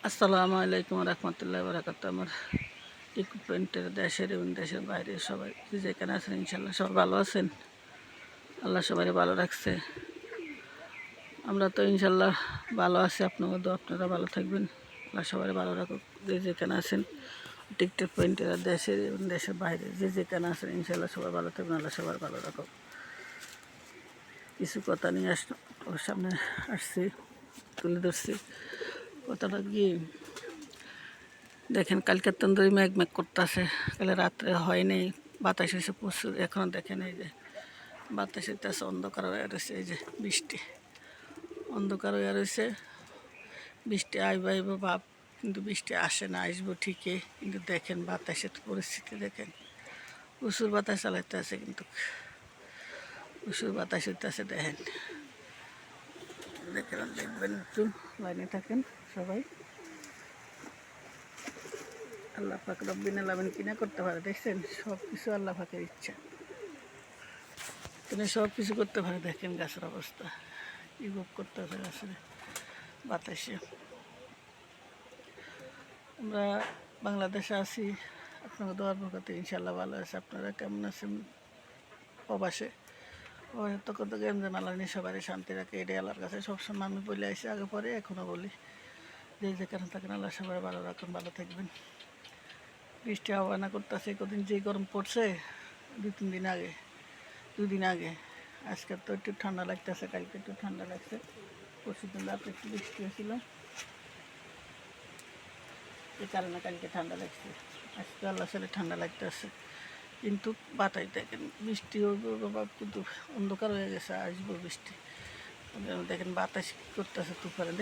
আসসালামু আলাইকুম রহমতুল্লাহ বরকাত। আমার ইকুইপমেন্টের দেশের এবং দেশের বাইরে সবাই যেখানে আছেন ইনশাল্লাহ সবাই ভালো আছেন। আল্লাহ সবাই ভালো রাখছে। আমরা তো ইনশাল্লাহ ভালো আছি। আপনারা ভালো থাকবেন। আল্লাহ সবাই ভালো রাখুক। যেখানে আছেন টিকটক পয়েন্টের দেশের এবং দেশের বাইরে যেখানে আছেন ইনশাল্লাহ সবাই ভালো থাকবেন। আল্লাহ সবাই ভালো রাখুক। কিছু কথা নিয়ে ওর সামনে আসছি, তুলে ধরছি। কথাটা কি দেখেন, কালকে তন্দুরি মেঘ করতেছে, কালে রাত্রে হয়নি, বাতাস এসে প্রচুর। এখনও দেখেন এই যে বাতাস এসে অন্ধকার হয়ে রয়েছে, এই যে বৃষ্টি অন্ধকার হয়ে রয়েছে। বৃষ্টি আইব ভাব, কিন্তু বৃষ্টি আসে না, আসবো ঠিকই। কিন্তু দেখেন বাতাসের পরিস্থিতি দেখেন, প্রচুর বাতাস চালাইতে আছে, কিন্তু প্রচুর বাতাস হইতেছে। দেখেন দেখবেন, একটু লাইনে থাকেন সবাই। আল্লাহ পাক রব্বিল আলামিন কিনা করতে পারে, দেখছেন সব কিছু আল্লাহ পাকের ইচ্ছা, তিনি সব কিছু করতে পারে। দেখেন গাছের অবস্থা কি ভোগ করতেছে গাছের বাতাসে। আমরা বাংলাদেশে আছি, আপনাকে দোয়ার বরকতে ইনশাল্লাহ ভালো আছে। আপনারা কেমন আছেন? প্রবাসে তো কত গেমজে আল্লাহ নিয়ে সবাই শান্তি রাখে, এটাই আল্লাহর কাছে সবসময় আমি বলে আসি, আগে পরে এখনও বলি। যেখানে থাকেন আল্লাহ সবাই ভালো রাখুন, ভালো থাকবেন। বৃষ্টি আহ্বানা করতেছে কদিন, যে গরম পড়ছে দুদিন আগে। আজকে তো একটু ঠান্ডা লাগতেছে, কালকে একটু ঠান্ডা লাগছে, পরশু দিন রাতে একটু বৃষ্টি হয়েছিল, এই কারণে কালকে ঠান্ডা লাগছে। আজকে আল্লাহ সালে ঠান্ডা লাগতেছে, কিন্তু বাতাই দেখেন বৃষ্টি হবে, কিন্তু অন্ধকার হয়ে গেছে, আসবো বৃষ্টি। দেখেন বাতাস কী করতেছে, তুফানে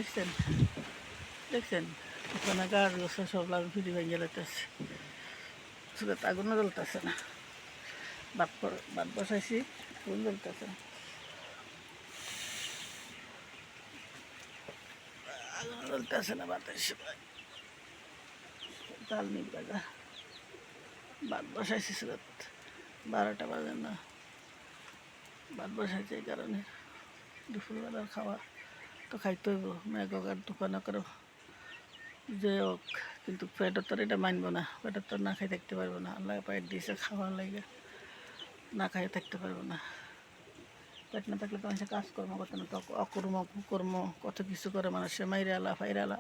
দেখছেন তুফানে গাছ গোছা সব লাল ফিরি ভেঙে যেতেছে, চুলে আগুনও জ্বলতেছে না। ভাত বসাইছি, ফুল জ্বলতেছে না, আগুনও জ্বলতেছে না, বাতাস তাল নিবে গা। ভাত বসাইছি সুরত 12টা বাজে না, ভাত বসাইছে, এই কারণে দুপুরবেলার খাওয়া তো খাইতে হইব। মেঘক আর তুফান করো যে হোক, কিন্তু পেটের তোর এটা মানবো না, পেটের তোর না খাই থাকতে পারবো না। আল্লাহ পেট দিয়েছে খাওয়ার লাগে, না খাই থাকতে পারবো না। পেট না থাকলে তো মানুষের কাজকর্ম করতে না, অকর্ম কুকর্ম কত কিছু করে মানুষের, মাইরে আলা ফাইরে আলা,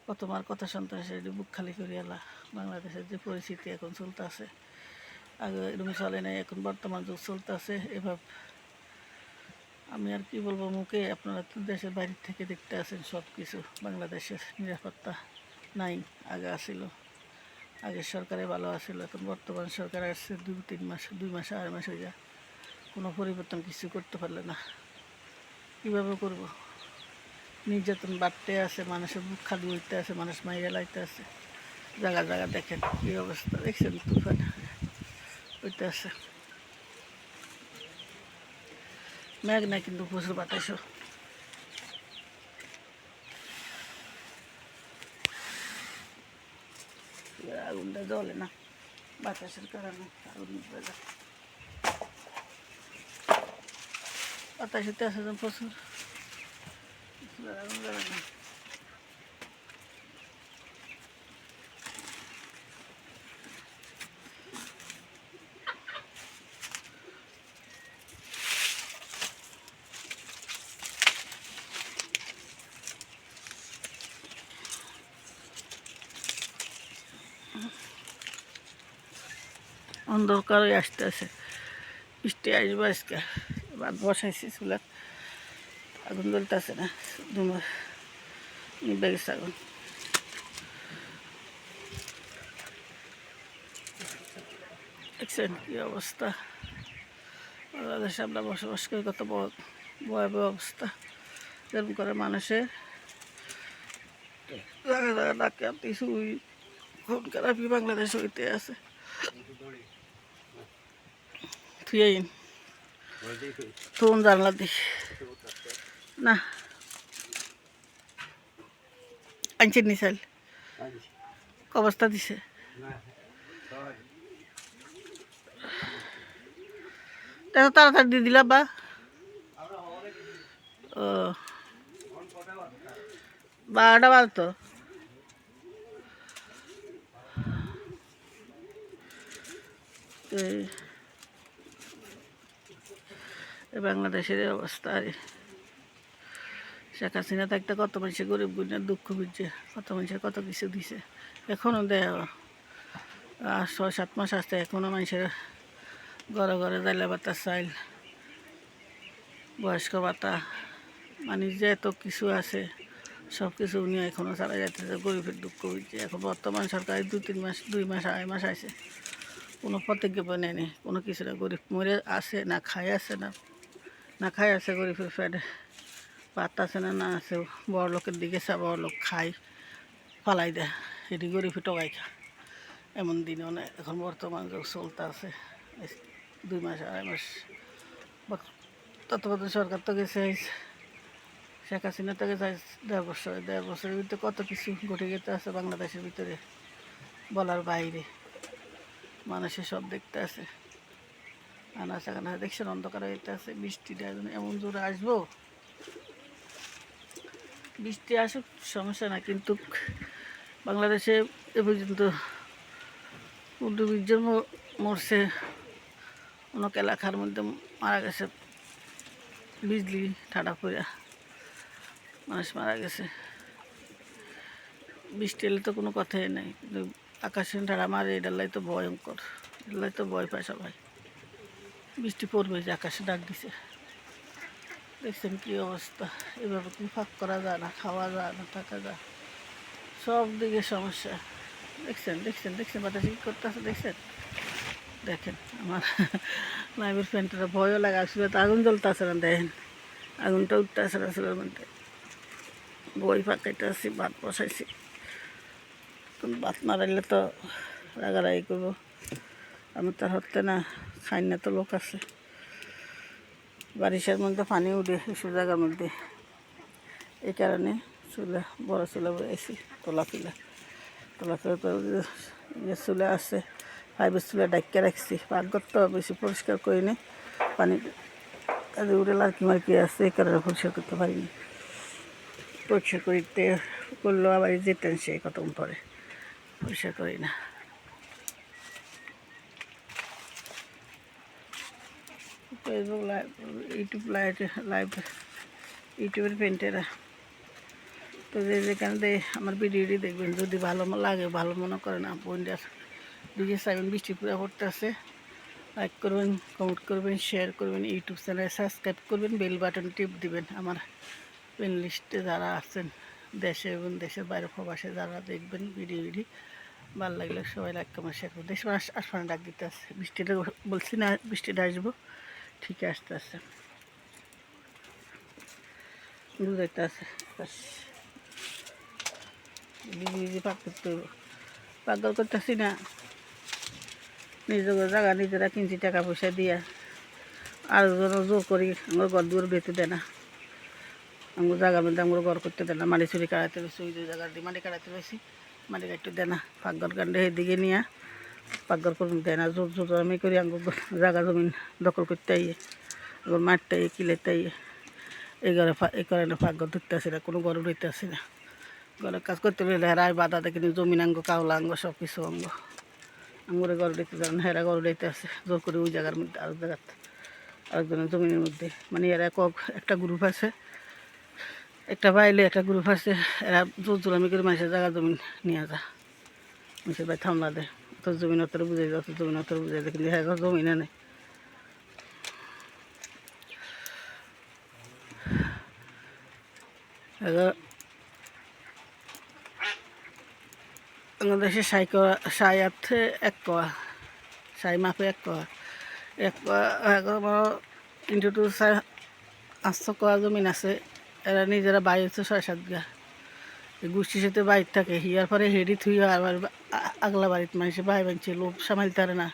কত মার কত সন্ত্রাসের বুক খালি করি আলা। বাংলাদেশের যে পরিস্থিতি এখন চলতে আছে, আগে এরকম চলে নাই, এখন বর্তমান যুগ চলতে আছে এভাবে। আমি আর কি বলবো মুখে, আপনারা তো দেশের বাইরে থেকে দেখতে আছেন সব কিছু। বাংলাদেশের নিরাপত্তা নাই, আগে আসিল, আগের সরকারে ভালো আসিল, এখন বর্তমান সরকার আসছে 2 মাস 2 মাস হয়ে যায়, কোনো পরিবর্তন কিছু করতে পারলে না। কীভাবে করব? নির্যাতন বাড়তে আছে, মানুষের বুক খালি হইতে আছে, মানুষ মাইরে লাইতে আছে, জায়গা দেখেন কী অবস্থা, দেখছেন তুফান হইতে আছে। মেঘ নাই, কিন্তু প্রচুর বাতাসও। আগুনটা জ্বলে না, বাতাসের কারণে আগুন নিভে যায়। বাতাস হইতে আছে প্রচুর, আগুন জ্বলে না। অন্ধকার হয়ে আসতে আছে, বৃষ্টি আসবে আজকে। ভাত বসাইছি চুলার, আগুন জ্বলতেছে না, নিভে গেছে আগুন। দেখছেন কী অবস্থা, বাংলাদেশে আমরা বসবাস করি, কত ভয়াবহ অবস্থা। এরকম করে মানুষের জায়গা ডাকে কিছুই খুন খারাপি বাংলাদেশ হইতে আছে। তুই তখন জানলা দিস না, আনছেন নি চাইল অবস্থা দিছে। তাড়াতাড়ি দিয়ে দিলা বা ও 12টা বাজতো। তো এই বাংলাদেশের এই অবস্থা। আর শেখ হাসিনা থাকতে কত মানুষের গরিব গুণের দুঃখ বুঝছে, কত মানুষের কত কিছু দিছে, এখনও দেয়। 6-7 মাস আসতে এখনও মানুষের ঘরে ঘরে জাইলা ভাতা, চাইল, বয়স্ক ভাতা, মানে যে এত কিছু আছে সব কিছু উনি এখনও চালাই যাইতেছে। গরিবের দুঃখ বুঝছে। এখন বর্তমান সরকার 2-3 মাস, 2 মাস, 2.5 মাস আছে, কোনো পদক্ষেপ নেয়নি, কোনো কিছু না। গরিব মরে আছে না, খাই আছে না খাই আছে, গরিবের পেটে ভাত আছে না আছে। বড় লোকের দিকে চা, বড় লোক খাই ফালাই দেয়, এটি গরিব টকাই খা। এমন দিন অনেক এখন বর্তমান যুগ চলতে আছে। 2 মাস, 2.5 মাস তত্ত্বাবধায়ক সরকার তো গেছে, শেখ হাসিনা তো গেছে 1.5 বছর। 1.5 বছরের ভিতরে কত কিছু ঘটে যেতে আছে বাংলাদেশের ভিতরে, বলার বাইরে। মানুষের সব দেখতে আছে, আনাচে কানাচে দেখছেন, অন্ধকার হইতে আছে। বৃষ্টিটা এমন জোরে আসবো, বৃষ্টি আসুক সমস্যা না, কিন্তু বাংলাদেশে এ পর্যন্ত 15-20 জন মরছে। অনেক এলাকার মধ্যে মারা গেছে, বিজলি ঠাডা পড়া মানুষ মারা গেছে। বৃষ্টি এলে তো কোনো কথাই নাই, কিন্তু আকাশে ঠাডা মারে, এটালাই তো ভয়ঙ্কর, এটালাই তো ভয় পায় সবাই। বৃষ্টি পড়বে যে আকাশে ডাক দিছে, দেখছেন কী অবস্থা। এভাবে কি ফাঁক করা যায় না, খাওয়া যায় না, থাকা যায়, সব দিকে সমস্যা। দেখছেন দেখছেন দেখছেন বাতাসে কী করতেছে, দেখছেন। দেখেন আমার লাইভের ফ্যানটা ভয়ও লাগা আসলে, তো আগুন জ্বলতেছে না, দেখেন আগুনটা উঠতে আসে না চুলের মধ্যে। বই পাকাইতে আসি, ভাত বসাইছি, ভাত মারাইলে তো রাগারাগি করবো। আমি তার হতে না খাই না, তো লোক আছে। বারিশের মধ্যে পানি উঠে এসব জায়গার মধ্যে, এই কারণে চুলা, বড় চুলা বসেছি, তোলা চুলা তো চুলা আছে, 5 চুলা ডাক্কা রাখছি। পাকঘর তো বেশি পরিষ্কার করিনি, পানি উঠে লার্কি মার্কি আছে, এই কারণে পরিষ্কার করতে পারিনি। পরিষ্কার করতে করলেও আবার যেতেন সে কতক্ষণ পরে, পরিষ্কার করি না। ফেসবুক লাইভ, ইউটিউব লাইভ, ইউটিউবের পেন্টেরা তো যেখানে দেয় আমার ভিডিওটি দেখবেন, যদি ভালো লাগে, ভালো মনে করেন, আপনার দিকে চাইবেন। বৃষ্টি পুরো পড়তে আছে, লাইক করবেন, কমেন্ট করবেন, শেয়ার করবেন, ইউটিউব চ্যানেল সাবস্ক্রাইব করবেন, বেল বাটন টিপ দিবেন। আমার পেন লিস্টে যারা আছেন দেশে এবং দেশের বাইরে প্রবাসে যারা দেখবেন ভিডিওটি, ভালো লাগলে সবাই লাইক কমেন্ট শেয়ার করবেন। দেশ আসমানে ডাক দিতে আছে, বৃষ্টিটা বলছি না, বৃষ্টিটা আসবো, ঠিক আসতে আসতে বুঝাইতে আছে। নিজে পাক করতে হইব, পাগল করতেছি না, নিজের জায়গা নিজেরা কিনছি টাকা পয়সা দিয়া, আর জোর করি আমার ঘর দুয়ার বেঁচে দেয় না, আমার জায়গার মধ্যে আমার ঘর করতে দেয় না। মাটি চুরি কাটাতে রয়েছে, ওই যে জায়গার দিয়ে মাটি কাটাতে রয়েছি, মাটি কাটতে দেয় না। পাকঘর কাণ্ডে এদিকে নিয়ে পাকঘর করতে দেয় না, জোর আমি করি আমার জায়গা জমিন দখল করতে আইয়ে, আমার মারতে আইয়ে, কিলাইতে আইয়ে, এই কারণে পাকঘর ধরতে আসি না, কোনো ঘর ধরতে আসি না। ঘরের কাজ করতে গেলে হেরাই বাধা দেখে জমিন আঙ্গ, কাউলা আঙ্গ, সব কিছু অঙ্গ আঙ্গুরে ঘর দিতে যান, হেরা ঘর দিতে আসে জোর করে ওই জায়গার মধ্যে, আরেক জায়গাতে আরেকজনের জমিনের মধ্যে। মানে এরা একটা গ্রুপ আছে, একটা বাইলে একটা গ্রুপ আছে, এরা জোর আমি করে মানুষের জায়গা জমিন নিয়ে যা, মানুষের ভাই থামলা দেয়, অত জমিন অতরে বুঝাই যায়, অত জমিন অতরে বুঝাই যায়, কিন্তু হ্যাঁ জমিনে নেই। বাংলাদেশে সাই আছে 1 কোয়া, সাই মাপে 1 কোয়া, 1 কোয়া ইন্টু 2 800 কোয়া জমিন আছে। এরা নিজেরা বাই হচ্ছে 6-7 বিঘা, গোষ্ঠীর সাথে বাইর থাকে, হিয়ার পরে হেডি থুই আবার আগলা বাড়িতে মানুষের বাই বানছে, লোভ সামালতে পারে না।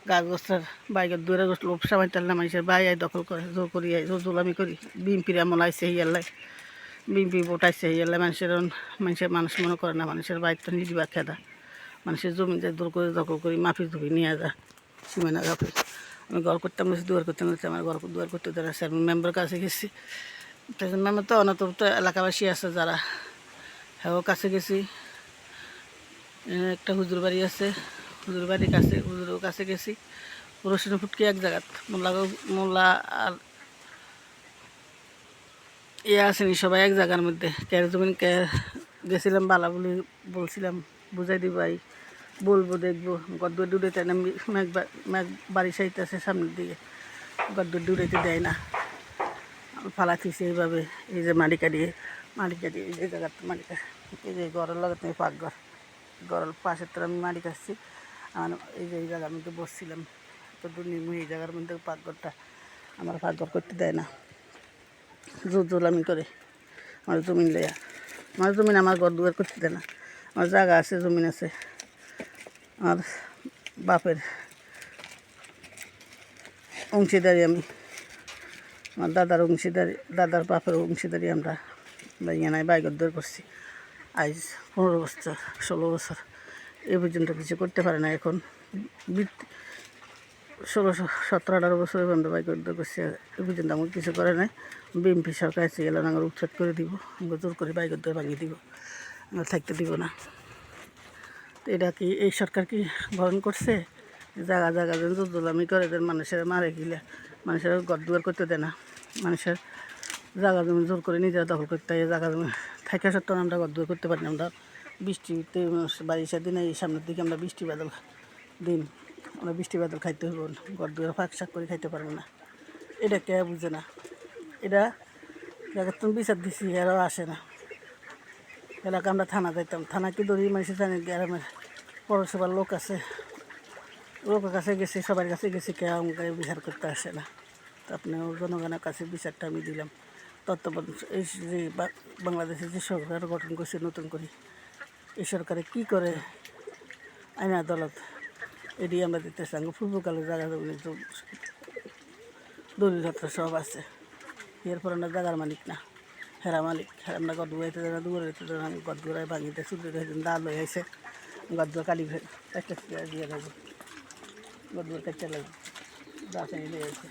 গাছ গোস্তার বাইকের দূরে লোভ সামালতে পারে না, মানুষের বাই আয় দখল করে, জোর করি জোর জোলামি করি। বিএনপির এমন আইসে হিয়াল্লাই, বিএনপি ভোট আইসে হিয়াল্লাই, মানুষ মনে করে না, মানুষের বাইর তো নির্বাক খেদা, মানুষের জমি যায় দূর করে দখল করি, মাফি ধুবি নিয়ে যা সীমানা গাফে। আমি ঘর করতাম গেছি, দুয়ার করতে গেছি, আমার দুয়ার করতে দেওয়া আছে। আমি মেম্বার কাছে গেছি, মেম্বার তো অনত এলাকাবাসী আছে যারা, হ্যাঁ কাছে গেছি। একটা হুজুর বাড়ি আছে, হুজুর বাড়ির কাছে, হুজুরের কাছে গেছি। রসুন ফুটকি এক জায়গাত, মোল্লা আর আসেনি সবাই এক জায়গার মধ্যে। জমিন গেছিলাম বালা বলি বলছিলাম বুঝাই দিব ভাই, বলবো দেখবো গদ্দুর দূরেতে না, মেঘ বাড়ি সাইতেছে সামনের দিকে, গদ্দুর দূরেতে দেয় না, ফালাতিছে এইভাবে। এই যে মাড়ি কাটিয়ে এই যে জায়গাটা এই যে ঘরের লগে তুমি পাকঘর, ঘরের পাশের তো আমি মাড়ি কাটছি। আমার এই যে এই জায়গার মধ্যে বসছিলাম, তো নিমু এই জায়গার মধ্যে পাকঘরটা, আমার পাকঘর করতে দেয় না, জোলামি করে আমার জমিন লইয়া। আমার জমিন আমার ঘর দুয়ার করতে দেয় না, আমার জায়গা আছে, জমিন আছে, আমার বাপের অংশীদারি, আমি আমার দাদার অংশীদারি, দাদার বাপের অংশীদারি আমরা বাইয়া নাই বাইগর দৌড় করছি। আজ 15 বছর 16 বছর এ পর্যন্ত কিছু করতে পারে না। এখন 16 17 18 বছর আমরা বাইগর দৌড় করছি, এ পর্যন্ত আমাকে কিছু করে নাই। বিএমপি সরকার এসে গেলে আমার উচ্ছেদ করে দিব, আমাকে জোর করে বাইগর দৌড় ভাঙিয়ে দিব, আমরা থাকতে দিব না। তো এটা কি এই সরকার কি গ্রহণ করছে? জায়গা যেন জোলামি করে দেন, মানুষের মারে গেলে মানুষের ঘর দুয়ার করতে দেয় না, মানুষের জায়গা জমি জোর করে নিজেরা দখল করতে হয়। জায়গা জমি থাকা সত্ত্বেও আমরা ঘর দুয়ার করতে পারি না। আমরা বৃষ্টিতে বারিশার দিনে এই সামনের দিকে আমরা বৃষ্টি বাদল দিন, আমরা বৃষ্টি বাদল খাইতে হইব, ঘর দুয়ার ফাঁক শাক করে খাইতে পারবো না। এটা কে বুঝে না? এটা জায়গার তুমি বিচার দিছি, এরাও আসে না। এলাকা আমরা থানা যাইতাম, থানা কি ধরি মানুষের জানে, গ্রামের পৌরসভার লোক আছে, লোকের কাছে গেছি, সবার কাছে গেছি, কেউ আমাকে বিচার করতে আসে না। তো আপনার জনগণের কাছে বিচারটা আমি দিলাম। তত্ত্বাবধান এই যে বাংলাদেশে যে সরকার গঠন করছে নতুন করে, এই সরকারে কী করে আইন আদালত, এটি আমরা দেখতেছি। আগে পূর্বকালে জায়গা জমি দলিলপত্র সব আছে, এরপর আমরা জায়গার মালিক না, হেরা মালিক। আমরা গদুয়াইতে যারা দূরে আমি গদুয়ায় ভাঙিতে চুলি দা লই আইসে, গদুয়া কাটি একটা দিয়ে লাগবে, গদুয়ার কাটতে লাগবে, দা চিনি লই আইসে।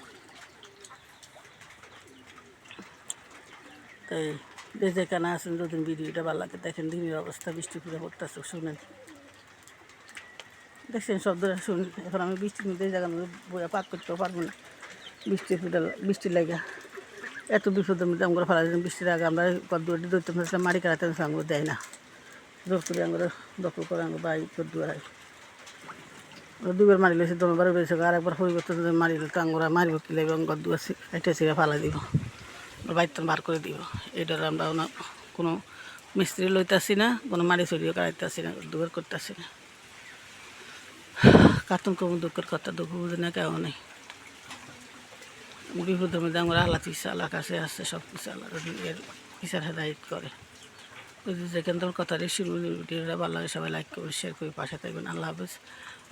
তাই যে যেখানে আছেন, যদি ভিডিওটা ভালো লাগে দেখেন, দিনের অবস্থা বৃষ্টি পুরো পড়তেছে, শুনেন, দেখছেন শব্দটা শুনুন। এখন আমি বৃষ্টির মধ্যে এই জায়গার মধ্যে বইয়া পাক করতেও পারবো না, বৃষ্টির লাগা এত বিপদের মধ্যে আমরা ফেলা দিলাম। বৃষ্টির আগে আমরা গদ্দুয়ারটি ধরতে পারছিলাম, মারি কাটাতে আমরা দেয় না, জোর করে আমরা দখল করে আমরা বাই গদ্দুয়ার হয়। ওরা দুবার মারি লেছে, দোনোবার বেড়েছে, আর একবার পরিবর্তন মারিলে তো আমরা মারিব কিলে এবং গদ্দুয়ার এটা ছিঁড়ে ফালা দিব, বাইর বার করে দিব। এটার আমরা কোনো মিস্ত্রি লইতেছি না, কোনো মারি চড়িও কাটাইতেছি না, দুবার করতেছি না। কার্টুন কম দুঃখের কথা, দুঃখ বুঝে না কেউ নেই। বিপদের মধ্যে আমরা আল্লাহ ইচ্ছা, আল্লাহ কাছে আসছে, সব কিছু আল্লাহ এর ইচ্ছার হেদায়ত করে। যেখান তোর কথা ভিডিওটা ভালো লাগে সবাই লাইক করবেন, শেয়ার করে পাশে থাকবেন। আল্লাহ হাফিজ,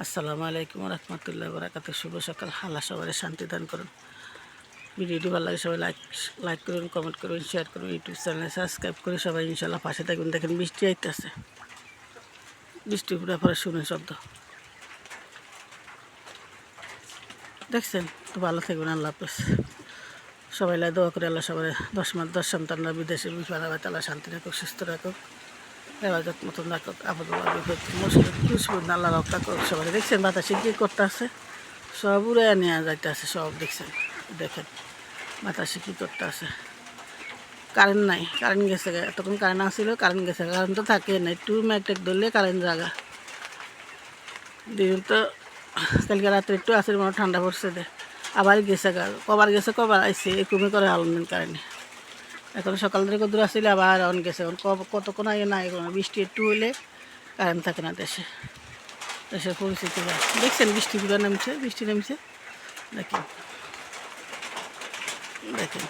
আসসালামু আলাইকুম রহমতুল্লাহ বারাকাতুহু। শুভ সকাল, আল্লাহ সবাই শান্তি দান করুন। ভিডিওটি ভালো লাগে সবাই লাইক করবেন, কমেন্ট করবেন, শেয়ার করবেন, ইউটিউব চ্যানেলে সাবস্ক্রাইব করে সবাই ইনশাল্লাহ পাশে থাকবেন। দেখেন বৃষ্টি আইতেছে, বৃষ্টি পুরো পরে শুনে শব্দ দেখছেন। তো ভালো থাকবেন, আল্লাহ হাফিজ। সবাই দোয়া করে আল্লাহ সবাই 10 সন্তানরা বিদেশে বিপদ হবে, আল্লাহ শান্তি রাখুক, সুস্থ রাখুক, হেফাজত মতন রাখুক, আপদ বিপদ মুসিবত কুসবত আল্লাহ রক্ষা করুক সবাই। দেখছেন বাতাসে কী করতে আছে, সব উড়ে নেওয়া যাইতে আছে, সব দেখছেন। দেখেন বাতাসে কী করতে আছে। কারেন্ট নাই, কারেন্ট গেছে, এতক্ষণ কারেন্ট আসছিল, কারেন্ট গেছে, কারেন্ট তো থাকে না, একটু ম্যাট্রিক ধরলে কারেন্ট জায়গা দিন। তো কালকে রাত্রে একটু আসলে মনে ঠান্ডা পড়ছে, দে আবার গেছে, কবার আইসে এরকমই করে আলমেন কারেন্ট। এখন সকাল থেকে কত দূর আসলে আবার অন গেছে, এখন কতক্ষণ আগে না এখন বৃষ্টি একটু হলে কারেন্ট থাকে না দেশের পরিস্থিতি দেখছেন। বৃষ্টি নামছে দেখেন, দেখেন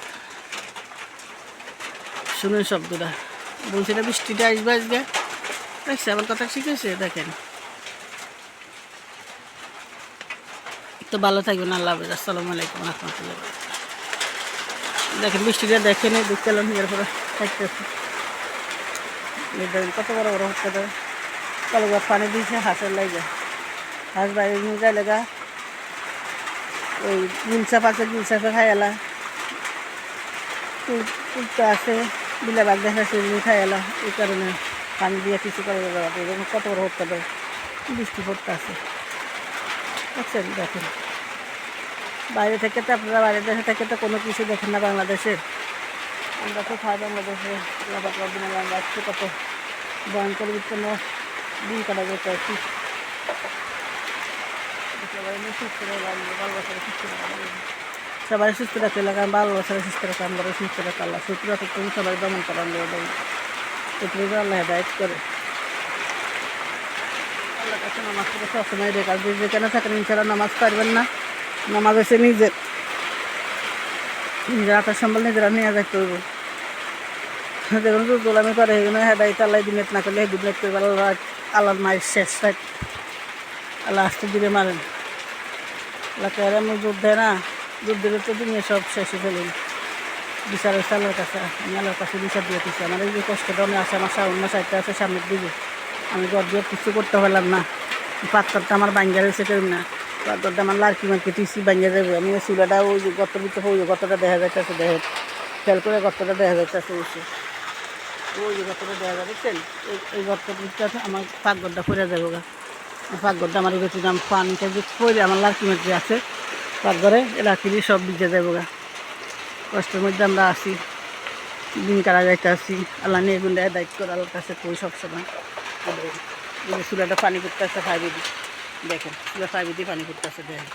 শুনুন শব্দটা, বলছি না বৃষ্টিটা আসবে দেখছে, আমার কথা শিখেছে। দেখেন তো ভালো থাকবেন, আল্লাহ হাফেজ, আসসালামু আলাইকুম রহমতুল্লাহ। দেখেন বৃষ্টিটা দেখেন, দেখতে এলাম এরপরে থাকতেছে, দেখেন কত বড় বড় হচ্ছে। কালো পানি দিয়েছে হাঁসের লাগে, হাঁস বাইরে নিয়ে যায় লেগা, ওই গুলসাপ আছে, গুলসাপে খাই এলা, কুলটা আছে, বিলা বাঘ দেখাচ্ছে খাই এলা, এই কারণে পানি দিয়ে কিছু করে কত বড় হচ্ছে, বৃষ্টি পড়তে আছে। দেখছেন, দেখেন বাইরে থেকে তো আপনারা বাইরে দেশে থেকে তো কোনো কিছু দেখেন না বাংলাদেশের। আমরা তো খাই বাংলাদেশে আমরা আজকে কত ভয়ঙ্কর বিচ্ছিন্ন দিন কাটা যেতে আছি। সবাই সুস্থ রাখতে লাগান, ভালোবাসারে সুস্থ রাখা, আমরা সুস্থ রাখা, আল্লাহ সুস্থ রাখতে তুমি সবাই দমন করান দেয়, এগুলো আল্লাহ হেদায়ত করে। আল্লাহ কাছে নামাজ পড়ে সবসময় রেখা, যেখানে থাকেন ইনশাল্লাহ নামাজ পারবেন না, নামাজ এসে নিজের হাতের সম্বল নিজেরা নিয়ে যাইতে হইব। যেগুলো গোলামি করে সেগুলো হেদায়ত আল্লাহ দিনে না করলে সেগুলো করবে আল্লাহ, আল্লাহর মায়ের শেষ রাখ আল্লাহ আসতে দিলে মারেন। আল্লাহ কেন আমি দুধ দেয় না, দুধ দিলে তো দুনিয়া সব শেষে ফেলুন। বিচার হচ্ছে আল্লাহর কাছে, আমি আল্লাহর কাছে বিচার দিয়ে দিচ্ছি। আমার এই যে কষ্টটা আমি আসে, আমার শ্রাবণ মাস একটা আছে সামনের দিকে, আমি ঘর দিয়ে কিছু করতে পারলাম না, পাথরটা আমার বাঙ্গা রয়েছে কেউ না, পাথরটা আমার লার্কি মার্কি টিসি বাঙ্গা যাবে। আমি চুলাটা ওই যে গর্তের ভিতরে ওই যে গর্তটা দেখা যাইতেছে, দেখে খেয়াল করে গর্তটা দেখা যাইতেছে, ওই যে গর্তটা দেখা যায় দেখছেন, এই গর্তের ভিতরে আমার পাকঘরটা পড়ে যাবে গা। পাকঘরটা আমার বেশি দাম পানিটা যে পড়ে আমার লার্কি মার্কি আছে পাকঘরে, লার্কি সব ভিজে যাবো গা। কষ্টের মধ্যে আমরা আসি, দিন কারা যাইতে আসি, আল্লাহ নিয়ে গুন্ডা দায়িত্ব করে আল্লাহর কাছে কই সবসময়। চুলাটা পানি করতে আসছে ফাইভে দিই, দেখেন চুলা ফাইভে দিয়ে পানি করতে আসছে, দেখেন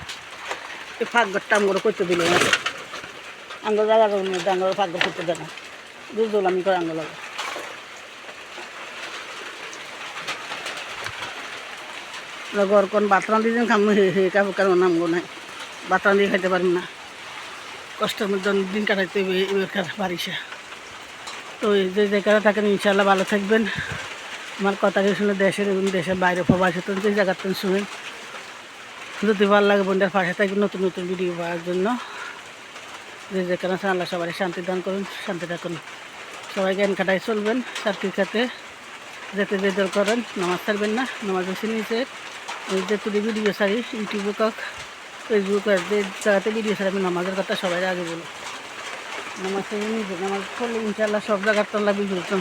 এই ফাঁকঘরটা আমগরে করতে দিল না, আঙ্গুর জায়গা মধ্যে আঙ্গুর ফাঁকঘর করতে দেয় না, দুধ আমি করে আঙ্গুর লাগে। ঘর কোন বাতরান দিয়ে খামু হে কাপড় কারণ নামগো নাই, বাতরান দিয়ে খাইতে পারবো না, কষ্টের মধ্যে দিন কাটাইতে এবার বাড়িছে। তো যে জায়গাটা থাকেন ইনশাল্লাহ ভালো থাকবেন। আমার কথাকে শুনে দেশের এবং দেশের বাইরে প্রবাসী তো যে জায়গাতে শুনেন, যদি ভালো লাগে বোনটার পাশে থাকবেন নতুন নতুন ভিডিও পাওয়ার জন্য। যে যেখানে আছেন আল্লাহ সবাই শান্তি দান করুন, শান্তি রাখুন, সবাই জ্ঞান কাটাই চলবেন, শান্তির সাথে যেতে যেতে করেন, নামাজ ছাড়বেন না, নামাজ বেশি নিচে যেটুকু ভিডিও ছাড়ি ইউটিউবে কক ফেসবুকে যে জায়গাতে ভিডিও ছাড়ি আমি নামাজের কথা সবাই আগে বলি। নামাজ নিজে নামাজ পড়লে ইনশাআল্লাহ সব জায়গার তো আল্লাহ বিপদ,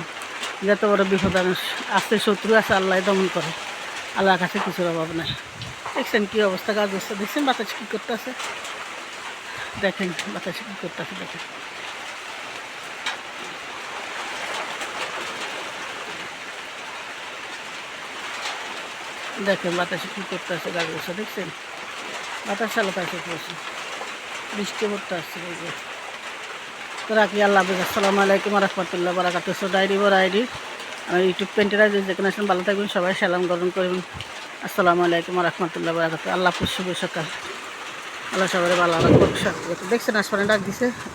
যত বড় বিপদ আসতে শত্রু আছে আল্লাহ দমন করে, আল্লাহর কাছে কিছুর অভাব নাই। দেখছেন কী অবস্থা কাজ হচ্ছে, দেখছেন বাতাস কী করতে আছে, দেখেন বাতাস কী করতে আছে, দেখেন দেখেন বাতাসে কী করতে আছে গাছ বসে, দেখছেন বাতাস চালাতে আছে, বৃষ্টি পড়তে আসছে। তো রাখি, আল্লাহ হাফিজ, আসসালামু আলাইকুম রহমতুল্লাহ বারাকাতুহু। ডায়েরি বড় আইডি আমার ইউটিউব পেন্টেরা যেখানে আসেন ভালো থাকবেন, সবাই সালাম গ্রহণ করবেন। আসসালামু আলাইকুম রহমতুল্লাহ বারাকাতুহু। আল্লাহ শুভ সকাল, আল্লাহ সবাই ভালো রাখুন। দেখছেন আসমানে ডাক দিছে।